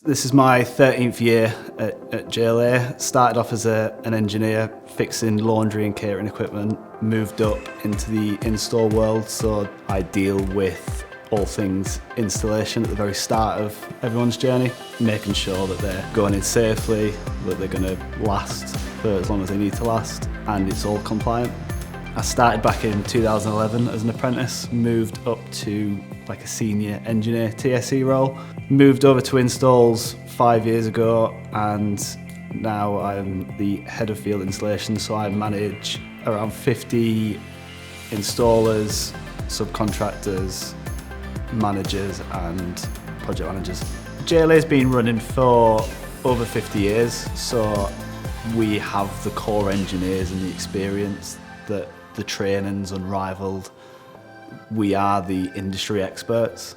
This is my 13th year at JLA. Started off as an engineer fixing laundry and catering equipment, moved up into the install world, so I deal with all things installation at the very start of everyone's journey, making sure that they're going in safely, that they're going to last for as long as they need to last, and it's all compliant. I started back in 2011 as an apprentice, moved up to like a senior engineer TSE role, moved over to installs 5 years ago, and now I'm the head of field installation, so I manage around 50 installers, subcontractors, managers and project managers. JLA's been running for over 50 years, so we have the core engineers and the experience that the training's unrivaled. We are the industry experts.